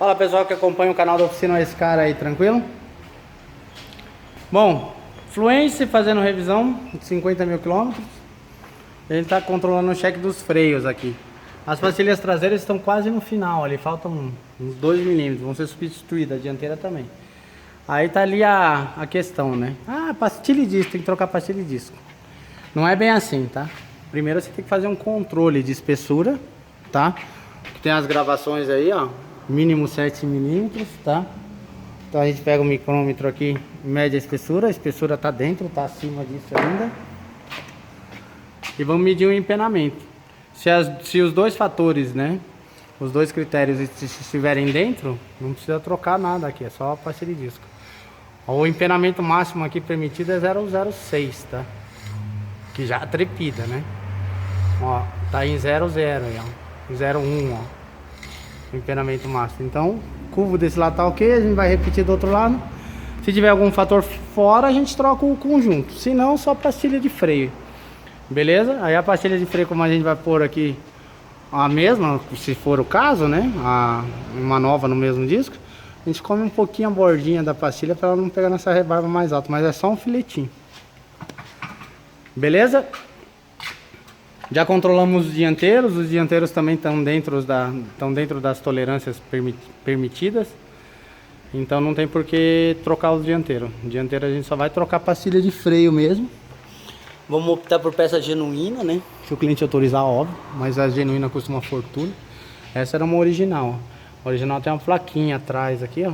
Fala pessoal que acompanha o canal da Oficina Oscar aí, tranquilo? Bom, Fluence fazendo revisão de 50 mil quilômetros. Ele está controlando o cheque dos freios aqui. As pastilhas traseiras estão quase no final ali, faltam uns 2 milímetros, vão ser substituídas, a dianteira também. Aí tá ali a questão, né? Ah, pastilha de disco, tem que trocar pastilha de disco. Não é bem assim, tá? Primeiro você tem que fazer um controle de espessura, tá? Tem as gravações aí, ó, mínimo 7 milímetros, tá? Então a gente pega o micrômetro aqui, mede a espessura tá dentro, tá acima disso ainda. E vamos medir o empenamento. Se os dois fatores, né, os dois critérios estiverem dentro, não precisa trocar nada aqui, é só a pastilha de disco. O empenamento máximo aqui permitido é 0,06, tá? Que já trepida, né? Ó, tá em 0,0 aí, ó. 0,1, ó. O empenamento máximo. Então, curvo desse lado tá ok, a gente vai repetir do outro lado. Se tiver algum fator fora, a gente troca o conjunto. Se não, só pastilha de freio. Beleza? Aí a pastilha de freio, como a gente vai pôr aqui a mesma, se for o caso, né? Uma nova no mesmo disco. A gente come um pouquinho a bordinha da pastilha para ela não pegar nessa rebarba mais alta, mas é só um filetinho. Beleza? Já controlamos os dianteiros também estão dentro das tolerâncias permitidas. Então não tem por que trocar os dianteiros. Dianteiro a gente só vai trocar a pastilha de freio mesmo. Vamos optar por peça genuína, né? Se o cliente autorizar, óbvio, mas a genuína custa uma fortuna. Essa era uma original, ó. A original tem uma plaquinha atrás aqui, ó.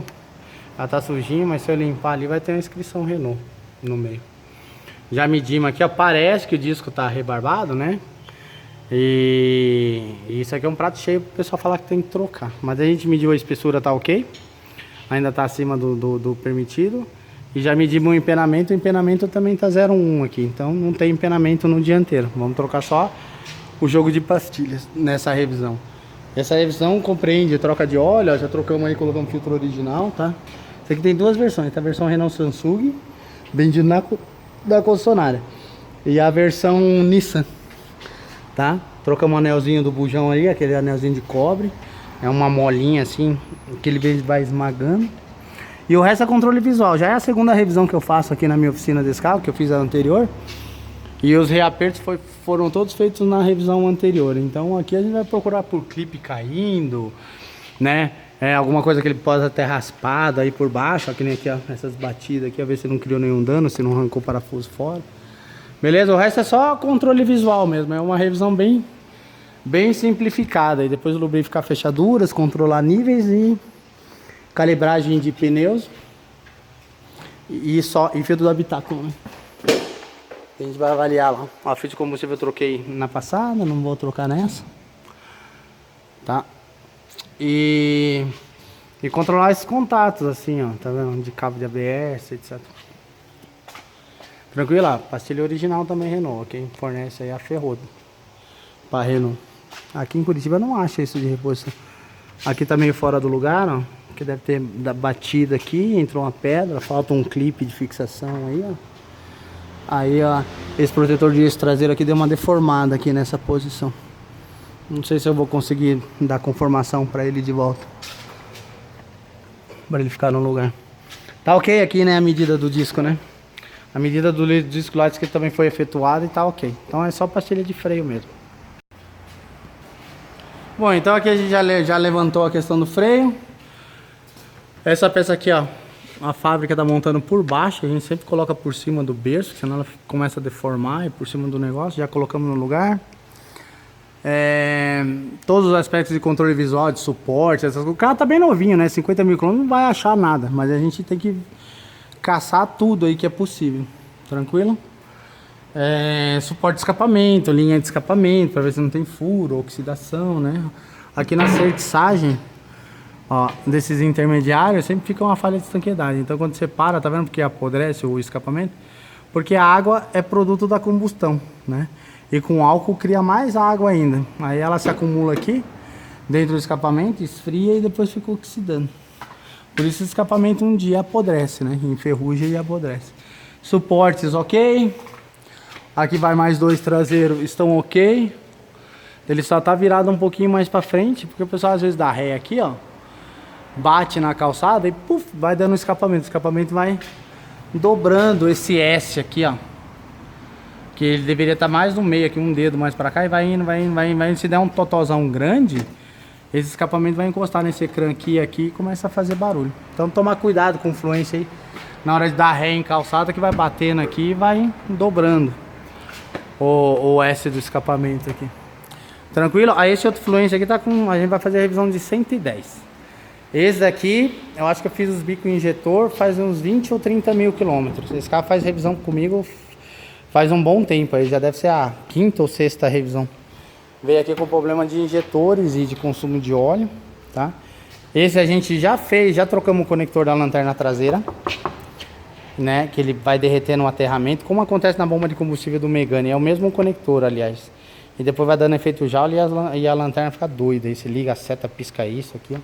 Ela tá sujinha, mas se eu limpar ali vai ter uma inscrição Renault no meio. Já medimos aqui, ó. Parece que o disco tá rebarbado, né? E isso aqui é um prato cheio pro pessoal falar que tem que trocar. Mas a gente mediu a espessura, tá ok. Ainda tá acima do permitido. E já medimos o empenamento também tá 0,1 aqui. Então não tem empenamento no dianteiro. Vamos trocar só o jogo de pastilhas nessa revisão. Essa revisão compreende troca de óleo, ó, já trocamos aí, colocamos filtro original, tá? Isso aqui tem duas versões, tá? A versão Renault Samsung, vendida da concessionária. E a versão Nissan, tá? Trocamos o anelzinho do bujão aí, aquele anelzinho de cobre. É uma molinha assim, que ele vai esmagando. E o resto é controle visual. Já é a segunda revisão que eu faço aqui na minha oficina desse carro, que eu fiz a anterior. E os reapertos foram todos feitos na revisão anterior. Então aqui a gente vai procurar por clipe caindo, né? Alguma coisa que ele possa ter raspado aí por baixo, ó, que nem aqui, ó, essas batidas aqui, a ver se não criou nenhum dano, se não arrancou o parafuso fora. Beleza? O resto é só controle visual mesmo. É uma revisão bem simplificada. E depois lubrificar fechaduras, controlar níveis e calibragem de pneus. E filtro do habitáculo, né? A gente vai avaliar lá. Ó, fio de combustível eu troquei na passada, não vou trocar nessa. Tá? E controlar esses contatos assim, ó, tá vendo? De cabo de ABS, etc. Tranquilo? A pastilha original também Renault. Quem fornece aí é a Ferrodo pra Renault. Aqui em Curitiba não acha isso de reposição. Aqui tá meio fora do lugar, ó. Que deve ter batida aqui, entrou uma pedra, falta um clipe de fixação aí, ó. Aí, ó, esse protetor de eixo traseiro aqui deu uma deformada aqui nessa posição. Não sei se eu vou conseguir dar conformação para ele de volta, para ele ficar no lugar. Tá ok aqui, né, a medida do disco, né? A medida do disco lá que também foi efetuada e tá ok. Então é só pastilha de freio mesmo. Bom, então aqui a gente já levantou a questão do freio. Essa peça aqui, ó, a fábrica tá montando por baixo, a gente sempre coloca por cima do berço, senão ela começa a deformar e por cima do negócio, já colocamos no lugar. Todos os aspectos de controle visual, de suporte, essas coisas. O carro tá bem novinho, né? 50 mil km não vai achar nada, mas a gente tem que caçar tudo aí que é possível. Tranquilo? Suporte de escapamento, linha de escapamento, para ver se não tem furo, oxidação, né? Aqui na certissagem, ó, desses intermediários sempre fica uma falha de estanqueidade. Então quando você para, tá vendo porque apodrece o escapamento? Porque a água é produto da combustão, né? E com álcool cria mais água ainda. Aí ela se acumula aqui dentro do escapamento, esfria e depois fica oxidando. Por isso o escapamento um dia apodrece, né? Enferruja e apodrece. Suportes ok. Aqui vai mais dois traseiros, estão ok. Ele só tá virado um pouquinho mais para frente, porque o pessoal às vezes dá ré aqui, ó. bate na calçada e puf, vai dando escapamento. O escapamento vai dobrando esse S aqui, ó. Que ele deveria estar mais no meio aqui, um dedo mais para cá, e vai indo, vai indo, vai indo, vai indo. Se der um totozão grande, esse escapamento vai encostar nesse ecrã aqui e começa a fazer barulho. Então tomar cuidado com fluência aí na hora de dar ré em calçada, que vai batendo aqui e vai dobrando o S do escapamento aqui. Tranquilo? Aí esse outro fluência aqui tá com... A gente vai fazer a revisão de 110. Esse daqui, eu acho que eu fiz os bicos injetor faz uns 20 ou 30 mil quilômetros. Esse carro faz revisão comigo faz um bom tempo, aí já deve ser a 5ª ou 6ª revisão. Veio aqui com problema de injetores e de consumo de óleo, tá? Esse a gente já fez, já trocamos o conector da lanterna traseira, né? Que ele vai derreter no aterramento, como acontece na bomba de combustível do Megane. É o mesmo conector, aliás. E depois vai dando efeito Joule e a lanterna fica doida. Aí você liga a seta, pisca isso aqui, ó.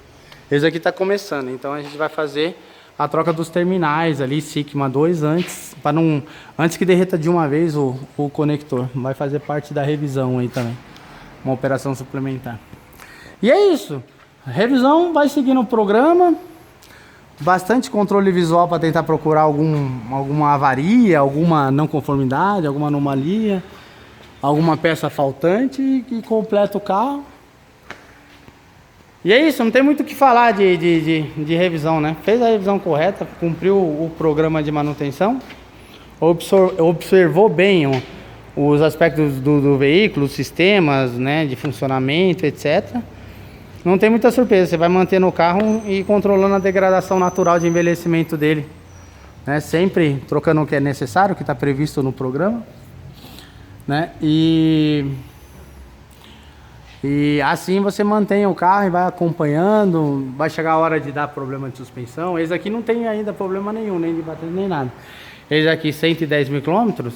Esse aqui tá começando, então a gente vai fazer a troca dos terminais ali, Sigma 2 antes que derreta de uma vez o conector. Vai fazer parte da revisão aí também, uma operação suplementar. E é isso, a revisão vai seguindo o programa, bastante controle visual para tentar procurar alguma avaria, alguma não conformidade, alguma anomalia, alguma peça faltante e completa o carro. E é isso, não tem muito o que falar de revisão, né? Fez a revisão correta, cumpriu o programa de manutenção, observou bem os aspectos do veículo, os sistemas, né, de funcionamento, etc. Não tem muita surpresa, você vai mantendo o carro e controlando a degradação natural de envelhecimento dele, né? Sempre trocando o que é necessário, o que está previsto no programa, né? E assim você mantém o carro e vai acompanhando, vai chegar a hora de dar problema de suspensão. Esse aqui não tem ainda problema nenhum, nem de bateria nem nada. Esse aqui 110 mil quilômetros,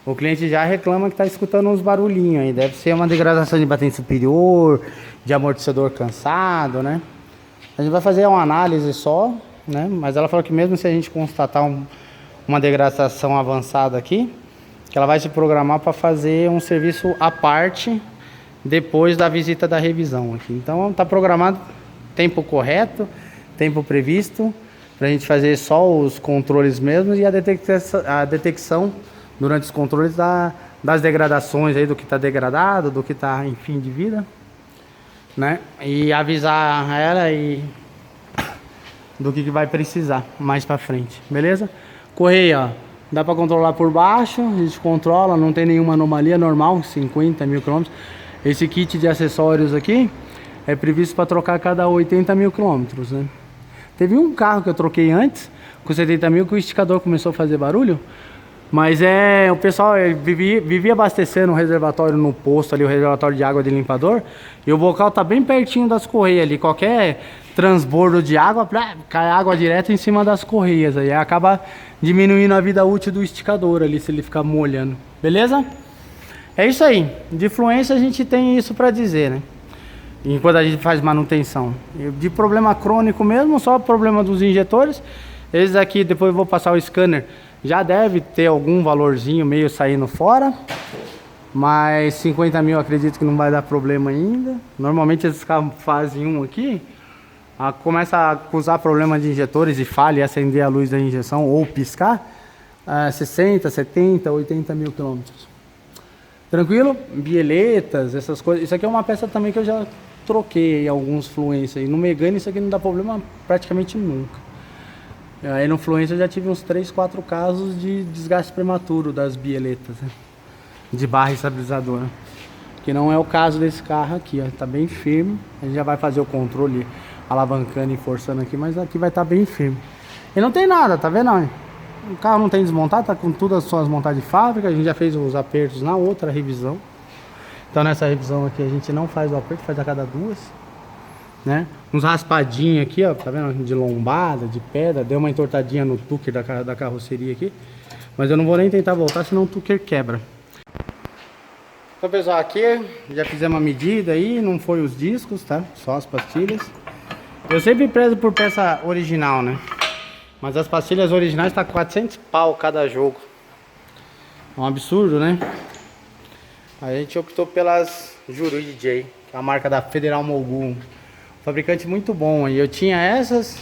o cliente já reclama que está escutando uns barulhinhos aí. Deve ser uma degradação de batente superior, de amortecedor cansado, né? A gente vai fazer uma análise só, né? Mas ela falou que mesmo se a gente constatar uma degradação avançada aqui, que ela vai se programar para fazer um serviço à parte depois da visita da revisão aqui. Então está programado tempo correto, tempo previsto, para a gente fazer só os controles mesmos e a detecção durante os controles das degradações aí, do que está degradado, do que está em fim de vida, né? E avisar ela e do que vai precisar mais para frente, beleza? Correia, ó, dá para controlar por baixo, a gente controla, não tem nenhuma anomalia, normal, 50 mil quilômetros. Esse kit de acessórios aqui é previsto para trocar a cada 80 mil quilômetros, né? Teve um carro que eu troquei antes, com 70 mil, que o esticador começou a fazer barulho. Mas o pessoal vivia abastecendo o reservatório no posto ali, o reservatório de água de limpador. E o bocal tá bem pertinho das correias ali. Qualquer transbordo de água, cai água direto em cima das correias. Aí acaba diminuindo a vida útil do esticador ali, se ele ficar molhando. Beleza? É isso aí, de fluência a gente tem isso para dizer, né? Enquanto a gente faz manutenção. De problema crônico mesmo, só o problema dos injetores. Esses aqui, depois eu vou passar o scanner, já deve ter algum valorzinho meio saindo fora. Mas 50 mil acredito que não vai dar problema ainda. Normalmente esses carros fazem um aqui, começa a acusar problema de injetores e falha e acender a luz da injeção ou piscar, 60, 70, 80 mil quilômetros. Tranquilo? Bieletas, essas coisas. Isso aqui é uma peça também que eu já troquei alguns fluência. E no Megane isso aqui não dá problema praticamente nunca. Aí no fluência eu já tive uns 3, 4 casos de desgaste prematuro das bieletas, né? De barra estabilizadora. Que não é o caso desse carro aqui, ó. Tá bem firme. A gente já vai fazer o controle alavancando e forçando aqui, mas aqui vai estar bem firme. E não tem nada, tá vendo? O carro não tem desmontado, tá com todas as suas montagens de fábrica. A gente já fez os apertos na outra revisão. Então nessa revisão aqui a gente não faz o aperto, faz a cada 2, né? Uns raspadinhos aqui, ó, tá vendo? De lombada, de pedra. Deu uma entortadinha no tucker da carroceria aqui. Mas eu não vou nem tentar voltar, senão o tucker quebra. Então pessoal, aqui já fizemos a medida aí, não foi os discos, tá? Só as pastilhas. Eu sempre prezo por peça original, né? Mas as pastilhas originais tá 400 pau cada jogo. É um absurdo, né? A gente optou pelas Juruj J, que é a marca da Federal Mogul. Fabricante muito bom. E eu tinha essas,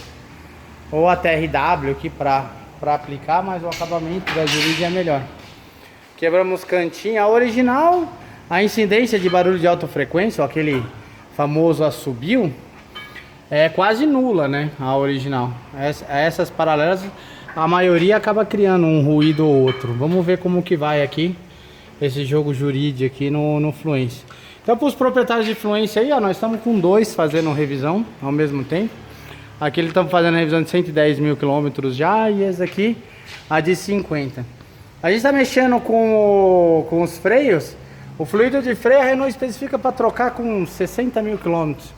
ou a TRW aqui pra aplicar, mas o acabamento da Jurid é melhor. Quebramos cantinho. A original, a incidência de barulho de alta frequência, aquele famoso assobio, é quase nula, né? A original. Essas paralelas, a maioria acaba criando um ruído ou outro. Vamos ver como que vai aqui esse jogo Jurid aqui no Fluence. Então, para os proprietários de Fluence aí, ó, nós estamos com 2 fazendo revisão ao mesmo tempo. Aqui eles estão fazendo a revisão de 110 mil quilômetros já, e esse aqui a de 50. A gente está mexendo com os freios. O fluido de freio a Renault especifica para trocar com 60 mil quilômetros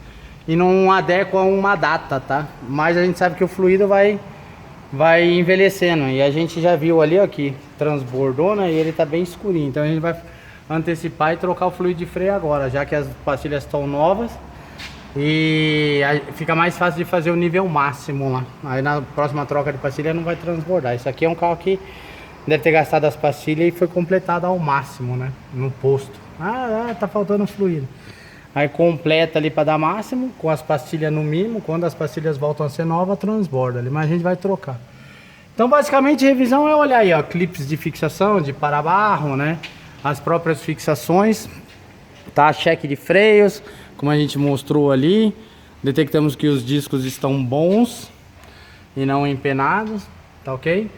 e não adequa a uma data, tá? Mas a gente sabe que o fluido vai envelhecendo, e a gente já viu ali, ó, que transbordou, né? E ele tá bem escurinho, então a gente vai antecipar e trocar o fluido de freio agora, já que as pastilhas estão novas e fica mais fácil de fazer o nível máximo lá. Aí na próxima troca de pastilha não vai transbordar. Isso aqui é um carro que deve ter gastado as pastilhas e foi completado ao máximo, né? No posto. Tá faltando fluido. Aí completa ali para dar máximo, com as pastilhas no mínimo. Quando as pastilhas voltam a ser novas, transborda ali, mas a gente vai trocar. Então basicamente revisão é olhar aí, ó, clipes de fixação, de para-barro, né? As próprias fixações, tá? Cheque de freios, como a gente mostrou ali. Detectamos que os discos estão bons e não empenados, tá ok?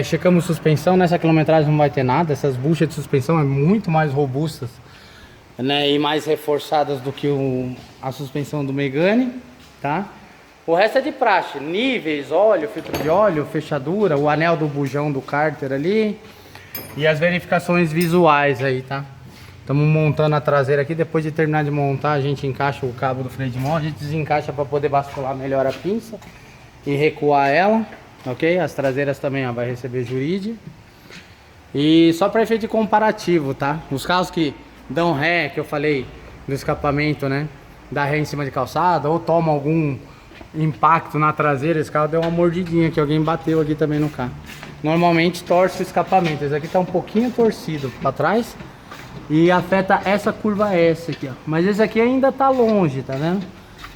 Checamos suspensão. Nessa quilometragem não vai ter nada. Essas buchas de suspensão é muito mais robustas, né, e mais reforçadas do que a suspensão do Megane, tá? O resto é de praxe, níveis, óleo, filtro de óleo, fechadura, o anel do bujão do cárter ali e as verificações visuais aí, tá? Estamos montando a traseira aqui. Depois de terminar de montar, a gente encaixa o cabo do freio de mão, a gente desencaixa para poder bascular melhor a pinça e recuar ela, ok? As traseiras também, ó, vai receber Jurid. E só para efeito comparativo, tá? Os carros que dão ré, que eu falei do escapamento, né? Dá ré em cima de calçada ou toma algum impacto na traseira. Esse carro deu uma mordidinha que alguém bateu aqui também no carro. Normalmente torce o escapamento. Esse aqui tá um pouquinho torcido para trás e afeta essa curva S aqui, ó. Mas esse aqui ainda tá longe, tá vendo?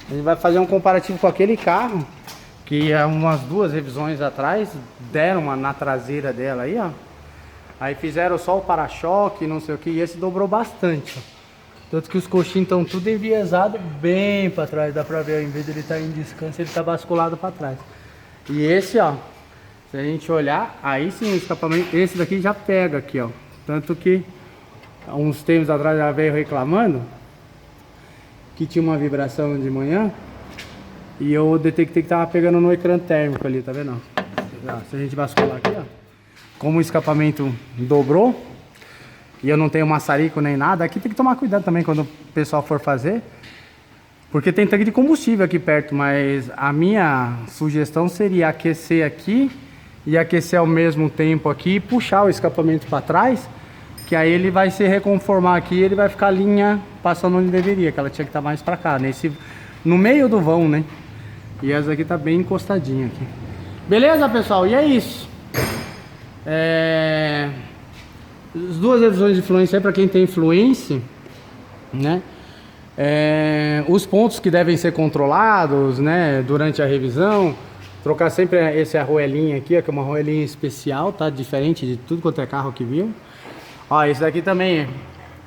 A gente vai fazer um comparativo com aquele carro que há umas 2 revisões atrás deram uma na traseira dela aí, ó. Aí fizeram só o para-choque, não sei o que, e esse dobrou bastante, ó. Tanto que os coxinhos estão tudo enviesados bem para trás, dá pra ver, ó, em vez de ele estar em descanso, ele tá basculado para trás. E esse, ó, se a gente olhar, aí sim o escapamento, esse daqui já pega aqui, ó. Tanto que uns tempos atrás já veio reclamando que tinha uma vibração de manhã e eu detectei que tava pegando no ecrã térmico ali, tá vendo? Se a gente bascular aqui, ó, como o escapamento dobrou e eu não tenho maçarico nem nada, aqui tem que tomar cuidado também quando o pessoal for fazer, porque tem tanque de combustível aqui perto, mas a minha sugestão seria aquecer aqui e aquecer ao mesmo tempo aqui e puxar o escapamento para trás, que aí ele vai se reconformar aqui e ele vai ficar a linha passando onde deveria, que ela tinha que estar mais para cá, no meio do vão, né? E essa aqui tá bem encostadinha aqui. Beleza, pessoal? E é isso. As 2 revisões de Fluence aí para quem tem Fluence, né? Os pontos que devem ser controlados, né, durante a revisão, trocar sempre esse arruelinho aqui, ó, que é uma arruelinha especial, tá? Diferente de tudo quanto é carro que viu. Ó, esse daqui também,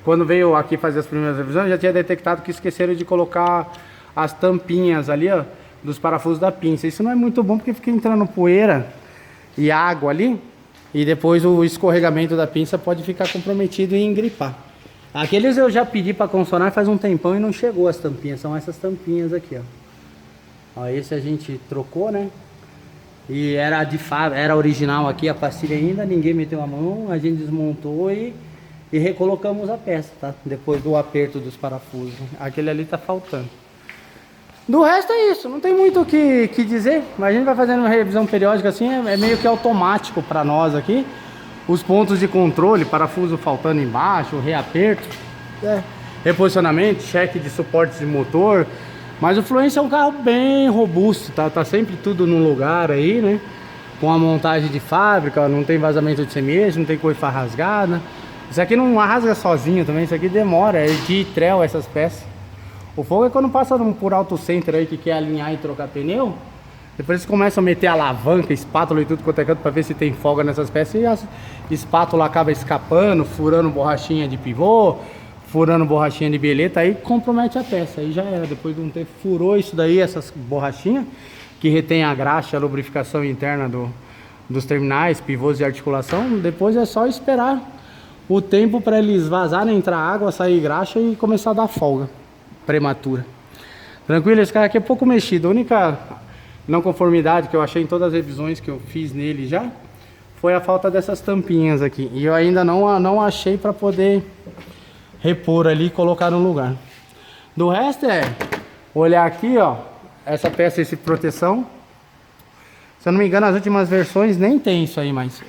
quando veio aqui fazer as primeiras revisões, já tinha detectado que esqueceram de colocar as tampinhas ali, ó, dos parafusos da pinça. Isso não é muito bom porque fica entrando poeira e água ali, e depois o escorregamento da pinça pode ficar comprometido e engripar. Aqueles eu já pedi para consonar faz um tempão e não chegou as tampinhas, são essas tampinhas aqui, ó. Ó, esse a gente trocou, né? E era de fábrica, era original aqui a pastilha ainda, ninguém meteu a mão, a gente desmontou e recolocamos a peça, tá? Depois do aperto dos parafusos. Aquele ali tá faltando. Do resto é isso, não tem muito o que dizer, mas a gente vai fazendo uma revisão periódica assim, é meio que automático para nós aqui. Os pontos de controle, parafuso faltando embaixo, reaperto, reposicionamento, cheque de suporte de motor. Mas o Fluence é um carro bem robusto, tá sempre tudo no lugar aí, né? Com a montagem de fábrica, não tem vazamento de semi-eixo, não tem coifa rasgada. Isso aqui não rasga sozinho também, isso aqui demora, é de trel essas peças. O fogo é quando passa por auto center aí que quer alinhar e trocar pneu. Depois eles começam a meter alavanca, espátula e tudo quanto é canto pra ver se tem folga nessas peças. E a espátula acaba escapando, furando borrachinha de pivô, furando borrachinha de bieleta, aí compromete a peça. Aí já era, depois de um tempo furou isso daí, essas borrachinhas que retém a graxa, a lubrificação interna dos terminais, pivôs de articulação. Depois é só esperar o tempo para eles vazarem, entrar água, sair graxa e começar a dar folga prematura. Tranquilo? Esse carro aqui é pouco mexido. A única não conformidade que eu achei em todas as revisões que eu fiz nele já foi a falta dessas tampinhas aqui. E eu ainda não achei para poder repor ali e colocar no lugar. Do resto é olhar aqui, ó, essa peça, esse proteção. Se eu não me engano, as últimas versões nem tem isso aí mais.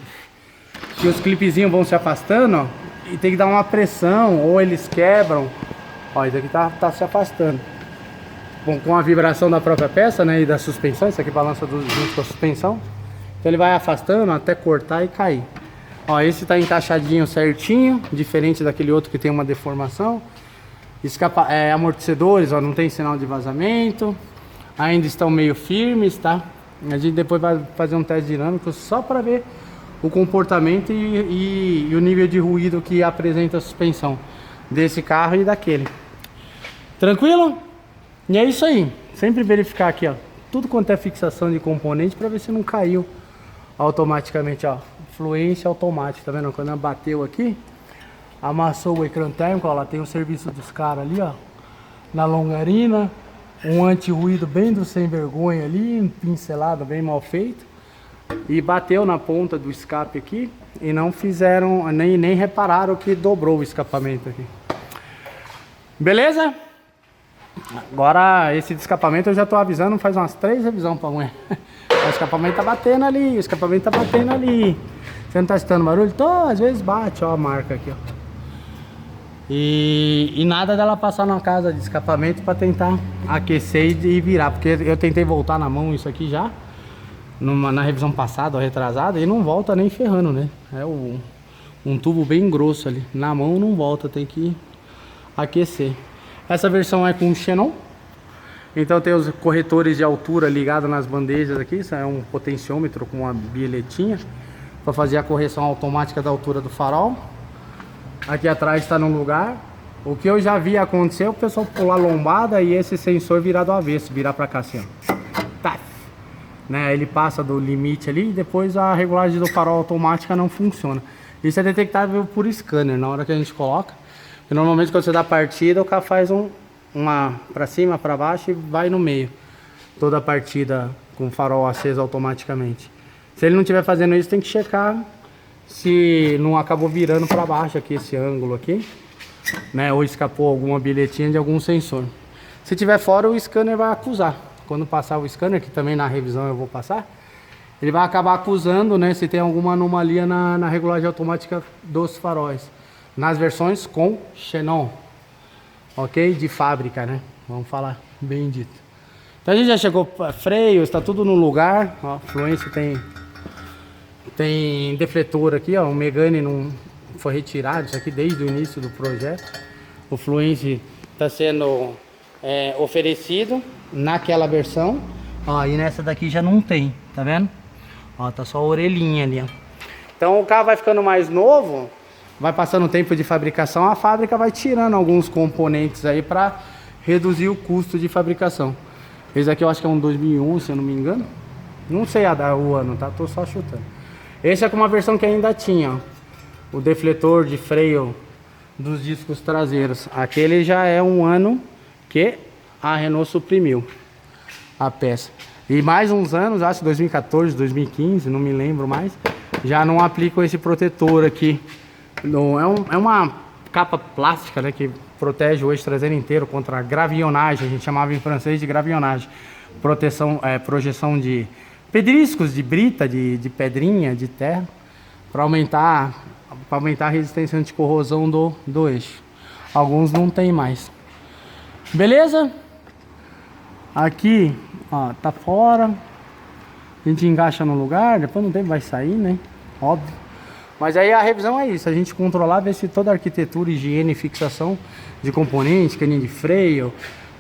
Que os clipezinhos vão se afastando, ó, e tem que dar uma pressão, ou eles quebram. Ó, isso aqui tá se afastando. Bom, com a vibração da própria peça, né, e da suspensão, isso aqui balança junto com a suspensão. Então ele vai afastando até cortar e cair. Ó, esse tá encaixadinho certinho, diferente daquele outro que tem uma deformação. Amortecedores, ó, não tem sinal de vazamento. Ainda estão meio firmes, tá? A gente depois vai fazer um teste dinâmico só para ver o comportamento e o nível de ruído que apresenta a suspensão desse carro e daquele. Tranquilo? E é isso aí. Sempre verificar aqui, ó, tudo quanto é fixação de componente para ver se não caiu automaticamente, ó. Fluência automática, tá vendo? Quando ela bateu aqui, amassou o ecrã térmico, ó, lá tem o serviço dos caras ali, ó, na longarina, um anti-ruído bem do sem vergonha ali, um pincelado bem mal feito, e bateu na ponta do escape aqui e não fizeram, nem repararam que dobrou o escapamento aqui. Beleza? Agora esse de escapamento eu já tô avisando, faz umas 3 revisões pra mulher. O escapamento tá batendo ali, o escapamento tá batendo ali. Você não tá escutando barulho? Tô, às vezes bate, ó a marca aqui, ó. E nada dela passar na casa de escapamento para tentar aquecer e virar, porque eu tentei voltar na mão isso aqui já na revisão passada ou retrasada e não volta nem ferrando, né? É um tubo bem grosso ali, na mão não volta, tem que aquecer. Essa versão é com xenon, então tem os corretores de altura ligados nas bandejas aqui. Isso é um potenciômetro com uma bieletinha para fazer a correção automática da altura do farol. Aqui atrás está no lugar. O que eu já vi acontecer é o pessoal pular lombada e esse sensor virar do avesso, virar para cá assim, ó. Tá. Né? Ele passa do limite ali e depois a regulagem do farol automática não funciona. Isso é detectável por scanner na hora que a gente coloca. E normalmente quando você dá partida, o carro faz uma para cima, para baixo e vai no meio. Toda a partida com o farol aceso automaticamente. Se ele não estiver fazendo isso, tem que checar se não acabou virando para baixo aqui, esse ângulo aqui, né? Ou escapou alguma bilhetinha de algum sensor. Se tiver fora, o scanner vai acusar. Quando passar o scanner, que também na revisão eu vou passar, ele vai acabar acusando, né, se tem alguma anomalia na regulagem automática dos faróis. Nas versões com xenon, ok? De fábrica, né? Vamos falar bem dito. Então a gente já chegou para freio, está tudo no lugar. Ó, fluência tem defletor aqui, ó. O Megane não foi retirado, isso aqui desde o início do projeto. O fluência está sendo oferecido naquela versão. Ó, e nessa daqui já não tem, tá vendo? Ó, tá só a orelhinha ali, ó. Então o carro vai ficando mais novo. Vai passando o tempo de fabricação, a fábrica vai tirando alguns componentes aí para reduzir o custo de fabricação. Esse aqui eu acho que é um 2001, se eu não me engano. Não sei o ano, tá? Tô só chutando. Esse é com uma versão que ainda tinha, ó, o defletor de freio dos discos traseiros. Aquele já é um ano que a Renault suprimiu a peça. E mais uns anos, acho que 2014, 2015, não me lembro mais, já não aplicam esse protetor aqui. É uma capa plástica, né, que protege o eixo traseiro inteiro contra a gravionagem, a gente chamava em francês de gravionagem. Projeção de pedriscos, de brita, de pedrinha, de terra, para aumentar a resistência anticorrosão do eixo. Alguns não tem mais. Beleza? Aqui, ó, tá fora. A gente engaixa no lugar, depois no tempo vai sair, né? Óbvio. Mas aí a revisão é isso, a gente controlar, ver se toda a arquitetura, higiene e fixação de componentes, caninho de freio,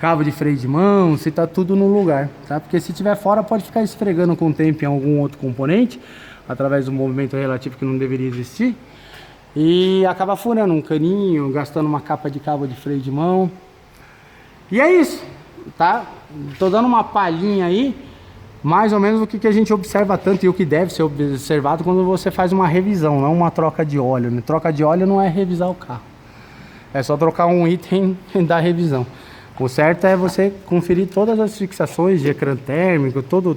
cabo de freio de mão, se tá tudo no lugar, tá? Porque se tiver fora pode ficar esfregando com o tempo em algum outro componente, através do movimento relativo que não deveria existir, e acaba furando um caninho, gastando uma capa de cabo de freio de mão. E é isso, tá? Tô dando uma palhinha aí, mais ou menos o que a gente observa tanto e o que deve ser observado quando você faz uma revisão, não uma troca de óleo, né? Troca de óleo não é revisar o carro, é só trocar um item da revisão. O certo é você conferir todas as fixações de ecrã térmico, todos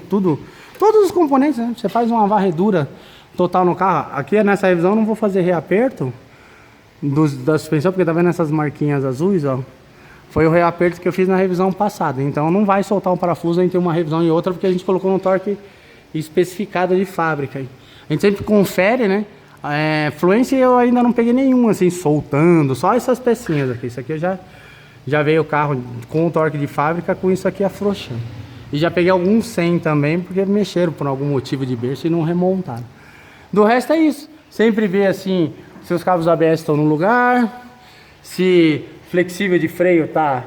os componentes, né? Você faz uma varredura total no carro. Aqui nessa revisão eu não vou fazer reaperto da suspensão, porque tá vendo essas marquinhas azuis, ó? Foi o reaperto que eu fiz na revisão passada. Então não vai soltar um parafuso entre uma revisão e outra, porque a gente colocou no torque especificado de fábrica. A gente sempre confere, né? Fluência eu ainda não peguei nenhum assim soltando, só essas pecinhas aqui. Isso aqui eu já veio o carro com o torque de fábrica, com isso aqui afrouxando. E já peguei alguns 100 também, porque mexeram por algum motivo de berço e não remontaram. Do resto é isso. Sempre ver assim, se os cabos ABS estão no lugar, se flexível de freio tá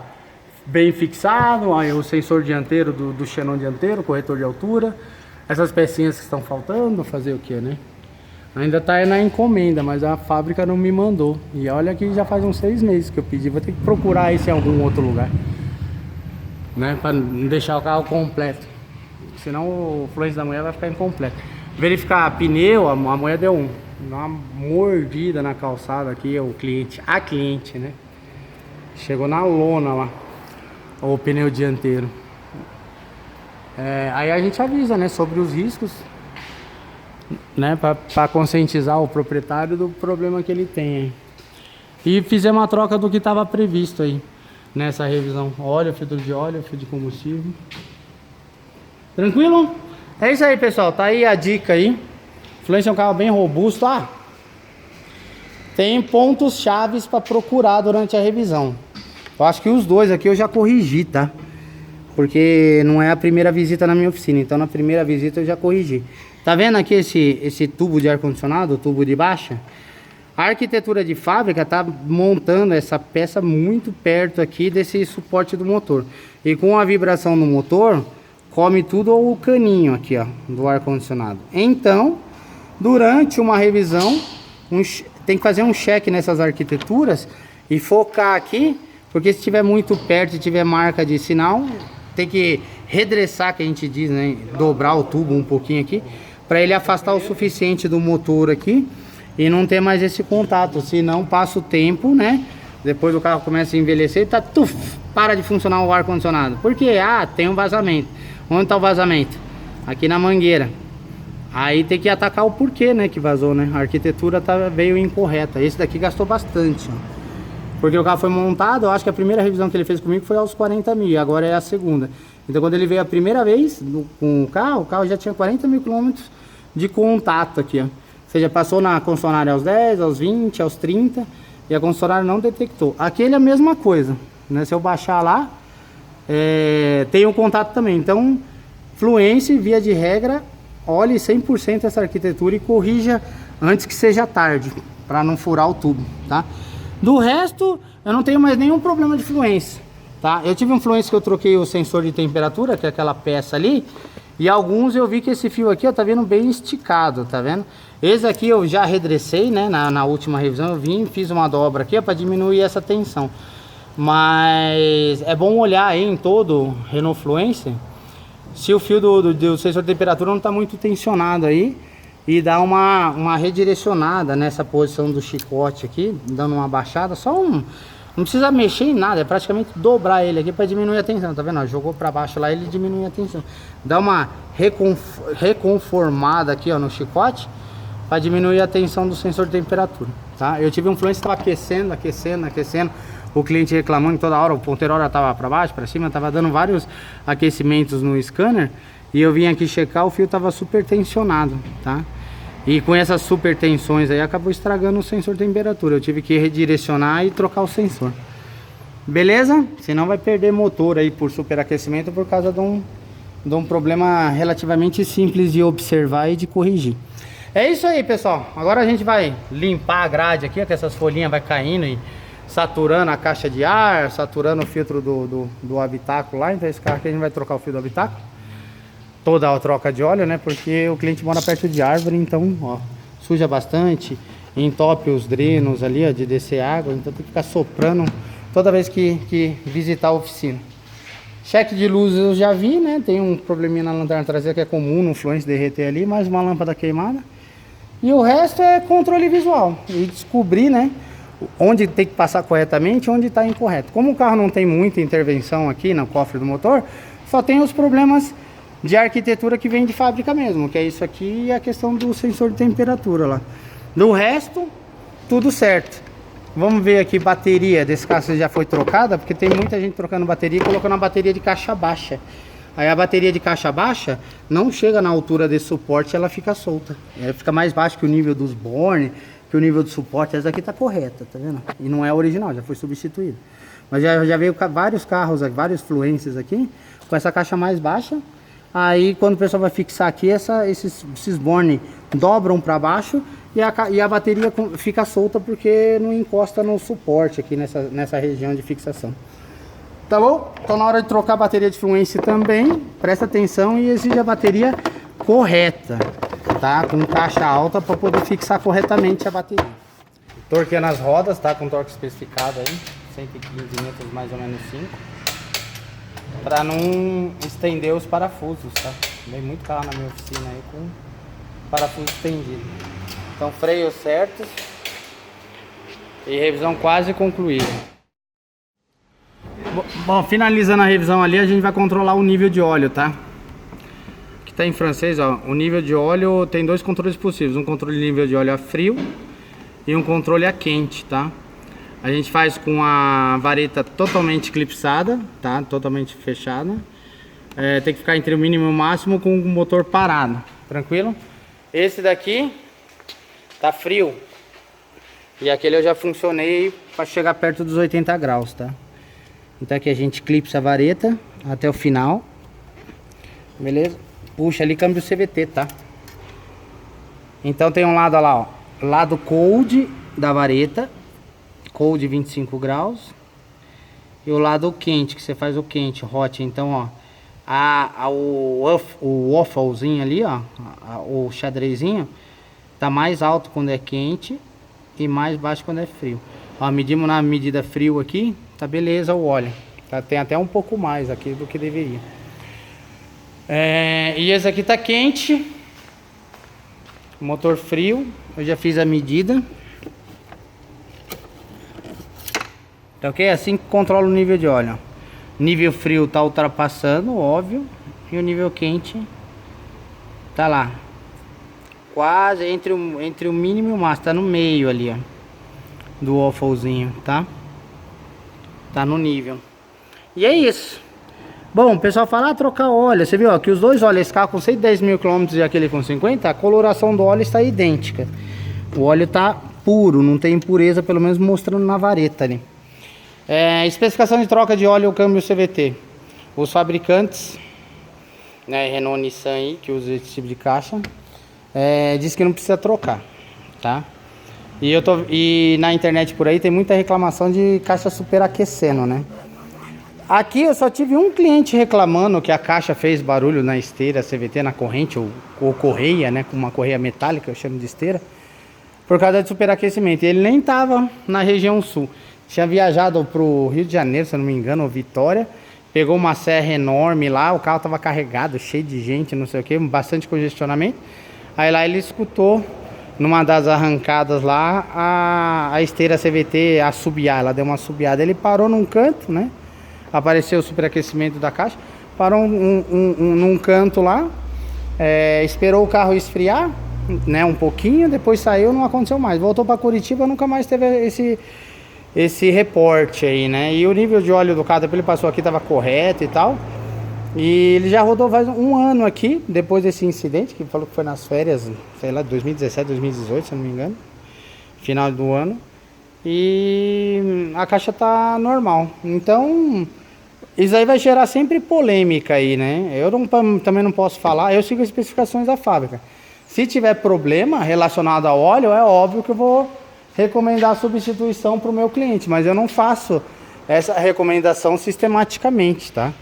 bem fixado, aí o sensor dianteiro do xenon dianteiro, corretor de altura, essas pecinhas que estão faltando, fazer o que, né? Ainda tá na encomenda, mas a fábrica não me mandou. E olha que já faz uns 6 meses que eu pedi. Vou ter que procurar isso em algum outro lugar, né? Pra não deixar o carro completo. Senão o fluência da mulher vai ficar incompleto. Verificar pneu, a mulher deu uma mordida na calçada aqui, a cliente, né? Chegou na lona lá, o pneu dianteiro. Aí a gente avisa, né, sobre os riscos, né, para conscientizar o proprietário do problema que ele tem. E fizemos uma troca do que estava previsto aí nessa revisão: óleo, filtro de óleo, fio de combustível. Tranquilo? É isso aí, pessoal, tá aí a dica aí. Fluência é um carro bem robusto. Tem pontos chaves para procurar durante a revisão. Eu acho que os dois aqui eu já corrigi, tá? Porque não é a primeira visita na minha oficina, então na primeira visita eu já corrigi. Tá vendo aqui esse tubo de ar-condicionado, o tubo de baixa? A arquitetura de fábrica tá montando essa peça muito perto aqui desse suporte do motor. E com a vibração no motor, come tudo o caninho aqui, ó, do ar-condicionado. Então, durante uma revisão, tem que fazer um check nessas arquiteturas e focar aqui, porque se estiver muito perto e tiver marca de sinal, tem que redressar, que a gente diz, né? Dobrar o tubo um pouquinho aqui, para ele afastar o suficiente do motor aqui e não ter mais esse contato. Senão passa o tempo, né? Depois o carro começa a envelhecer e para de funcionar o ar-condicionado. Por quê? Tem um vazamento. Onde está o vazamento? Aqui na mangueira. Aí tem que atacar o porquê, né, que vazou, né? A arquitetura veio incorreta. Esse daqui gastou bastante, ó. Porque o carro foi montado, eu acho que a primeira revisão que ele fez comigo foi aos 40 mil, agora é a segunda. Então quando ele veio a primeira vez com o carro já tinha 40 mil quilômetros de contato aqui, ó. Ou seja, passou na concessionária aos 10, aos 20, aos 30 e a concessionária não detectou. Aqui ele é a mesma coisa, né? Se eu baixar lá, tem um contato também. Então, fluência, via de regra, olhe 100% essa arquitetura e corrija antes que seja tarde, para não furar o tubo, tá? Do resto, eu não tenho mais nenhum problema de fluência, tá? Eu tive um fluência que eu troquei o sensor de temperatura, que é aquela peça ali, e alguns eu vi que esse fio aqui, ó, tá vendo bem esticado, tá vendo? Esse aqui eu já redressei, né? Na última revisão eu fiz uma dobra aqui, ó, para diminuir essa tensão. Mas é bom olhar aí em todo Renault Fluência se o fio do sensor de temperatura não tá muito tensionado aí, e dá uma redirecionada nessa posição do chicote aqui, dando uma baixada, não precisa mexer em nada, é praticamente dobrar ele aqui para diminuir a tensão, tá vendo? Jogou para baixo lá, ele diminui a tensão. Dá uma reconformada aqui, ó, no chicote, para diminuir a tensão do sensor de temperatura, tá? Eu tive um fluência que estava aquecendo, o cliente reclamando toda hora, o ponteiro hora tava para baixo, para cima, tava dando vários aquecimentos no scanner, e eu vim aqui checar, o fio tava super tensionado, tá? E com essas super tensões aí acabou estragando o sensor de temperatura. Eu tive que redirecionar e trocar o sensor. Beleza? Senão vai perder motor aí por superaquecimento por causa de um problema relativamente simples de observar e de corrigir. É isso aí, pessoal. Agora a gente vai limpar a grade aqui, ó, que essas folhinhas vai caindo e saturando a caixa de ar, saturando o filtro do habitáculo lá. Então esse carro aqui a gente vai trocar o fio do habitáculo. Toda a troca de óleo, né? Porque o cliente mora perto de árvore, então, ó, suja bastante, entope os drenos ali, ó, de descer água. Então tem que ficar soprando toda vez que visitar a oficina. Cheque de luz eu já vi, né? Tem um probleminha na lanterna traseira que é comum no fluence derreter ali, mais uma lâmpada queimada. E o resto é controle visual e descobrir, né, onde tem que passar corretamente e onde está incorreto. Como o carro não tem muita intervenção aqui no cofre do motor, só tem os problemas de arquitetura que vem de fábrica mesmo, que é isso aqui e a questão do sensor de temperatura lá. Do resto, tudo certo. Vamos ver aqui bateria desse carro se já foi trocada, porque tem muita gente trocando bateria e colocando a bateria de caixa baixa. Aí a bateria de caixa baixa não chega na altura desse suporte, ela fica solta. Ela fica mais baixo que o nível dos bornes, que o nível do suporte. Essa aqui tá correta, tá vendo? E não é original, já foi substituído. Mas já veio vários carros, vários fluences aqui, com essa caixa mais baixa. Aí quando o pessoal vai fixar aqui, esses bornes dobram para baixo e a bateria fica solta porque não encosta no suporte aqui nessa região de fixação. Tá bom? Então na hora de trocar a bateria de fluence também, presta atenção e exige a bateria correta, tá? Com caixa alta para poder fixar corretamente a bateria. Torqueando as rodas, tá? Com torque especificado aí, 115 Nm mais ou menos 5. Para não estender os parafusos, tá? Tem muito carro na minha oficina aí com parafuso estendido. Então freios certos e revisão quase concluída. Bom, finalizando a revisão ali, a gente vai controlar o nível de óleo, tá? Aqui tá em francês, ó. O nível de óleo tem dois controles possíveis. Um controle de nível de óleo a frio e um controle a quente, tá? A gente faz com a vareta totalmente clipsada, tá? Totalmente fechada. Tem que ficar entre o mínimo e o máximo com o motor parado, tranquilo? Esse daqui tá frio. E aquele eu já funcionei para chegar perto dos 80 graus, tá? Então aqui a gente clipsa a vareta até o final. Beleza? Puxa ali, câmbio CVT, tá? Então tem um lado lá, ó. Lado cold da vareta. Cold 25 graus. E o lado quente, que você faz o quente, hot. Então, ó. O wafflezinho ali, ó. O xadrezinho. Tá mais alto quando é quente. E mais baixo quando é frio. Ó, medimos na medida frio aqui. Tá beleza o óleo. Tá, tem até um pouco mais aqui do que deveria. E esse aqui tá quente. Motor frio. Eu já fiz a medida. Tá ok? Assim que controla o nível de óleo. Nível frio tá ultrapassando, óbvio. E o nível quente tá lá. Quase entre o mínimo e o máximo. Tá no meio ali, ó. Do wafflezinho, tá? Tá no nível. E é isso. Bom, o pessoal fala, trocar óleo. Você viu, ó, que os dois óleos, esse carro com 110 mil km e aquele com 50, a coloração do óleo está idêntica. O óleo tá puro, não tem impureza, pelo menos mostrando na vareta ali. Especificação de troca de óleo câmbio CVT. Os fabricantes, né, Renault, Nissan aí, que usa esse tipo de caixa, diz que não precisa trocar, tá? E na internet por aí tem muita reclamação de caixa superaquecendo, né? Aqui eu só tive um cliente reclamando que a caixa fez barulho na esteira CVT, na corrente ou correia, né? Com uma correia metálica, eu chamo de esteira, por causa de superaquecimento. E ele nem tava na região sul. Tinha viajado pro Rio de Janeiro, se eu não me engano, ou Vitória. Pegou uma serra enorme lá, o carro tava carregado, cheio de gente, não sei o que, bastante congestionamento. Aí lá ele escutou, numa das arrancadas lá, a esteira CVT assobiar, ela deu uma assobiada. Ele parou num canto, né? Apareceu o superaquecimento da caixa, parou num canto lá, esperou o carro esfriar, né, um pouquinho, depois saiu, não aconteceu mais. Voltou para Curitiba, nunca mais teve esse reporte aí, né? E o nível de óleo do carro, depois ele passou aqui, estava correto e tal. E ele já rodou faz um ano aqui, depois desse incidente, que falou que foi nas férias, sei lá, 2017, 2018, se eu não me engano, final do ano. E a caixa tá normal. Então, isso aí vai gerar sempre polêmica aí, né? Eu também não posso falar, eu sigo as especificações da fábrica. Se tiver problema relacionado ao óleo, é óbvio que eu vou recomendar a substituição para o meu cliente, mas eu não faço essa recomendação sistematicamente, tá?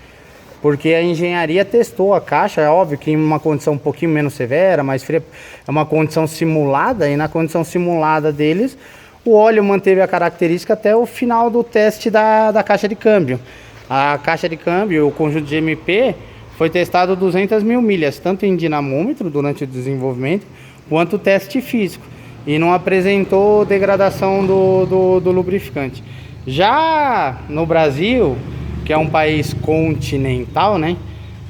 Porque a engenharia testou a caixa, é óbvio que em uma condição um pouquinho menos severa, mais fria, é uma condição simulada, e na condição simulada deles, o óleo manteve a característica até o final do teste da caixa de câmbio. A caixa de câmbio, o conjunto de MP, foi testado 200 mil milhas, tanto em dinamômetro durante o desenvolvimento, quanto teste físico. E não apresentou degradação do lubrificante. Já no Brasil, que é um país continental, né?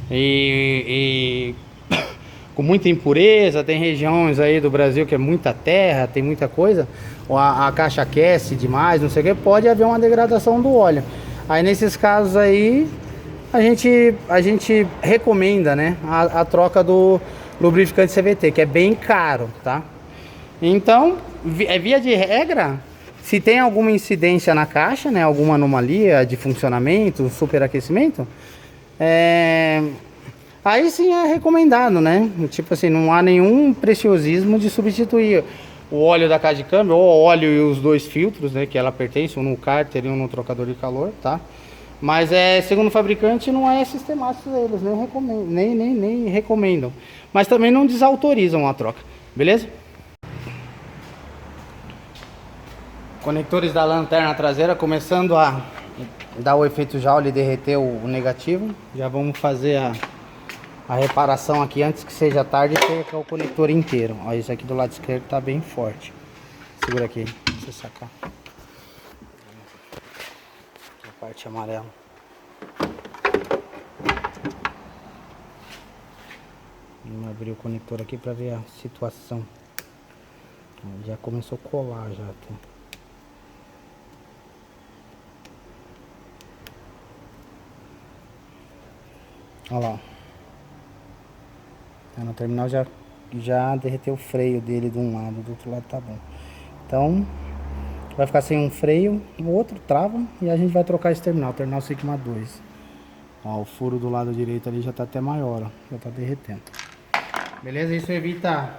E com muita impureza, tem regiões aí do Brasil que é muita terra, tem muita coisa, a caixa aquece demais, não sei o que, pode haver uma degradação do óleo. Aí nesses casos aí, a gente recomenda, né, a troca do lubrificante CVT, que é bem caro, tá? Então, via de regra, se tem alguma incidência na caixa, né, alguma anomalia de funcionamento, superaquecimento, aí sim é recomendado, né? Tipo assim, não há nenhum preciosismo de substituir o óleo da caixa de câmbio, ou o óleo e os dois filtros, né, que ela pertence, um no cárter e um no trocador de calor, tá? Mas segundo o fabricante, não é sistemático eles, nem recomendam. Mas também não desautorizam a troca, beleza? Conectores da lanterna traseira começando a dar o efeito Joule e derreter o negativo. Já vamos fazer a reparação aqui antes que seja tarde e perca o conector inteiro. Ó, esse aqui do lado esquerdo tá bem forte. Segura aqui, pra você sacar. A parte amarela. Vamos abrir o conector aqui para ver a situação. Já começou a colar já. Tá? Olha lá. No terminal já derreteu o freio dele de um lado, do outro lado tá bom. Então vai ficar sem um freio, o outro trava e a gente vai trocar esse terminal, o terminal Sigma 2. Ó, o furo do lado direito ali já tá até maior, ó, já tá derretendo. Beleza? Isso evita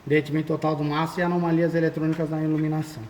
derretimento total do massa e anomalias eletrônicas na iluminação.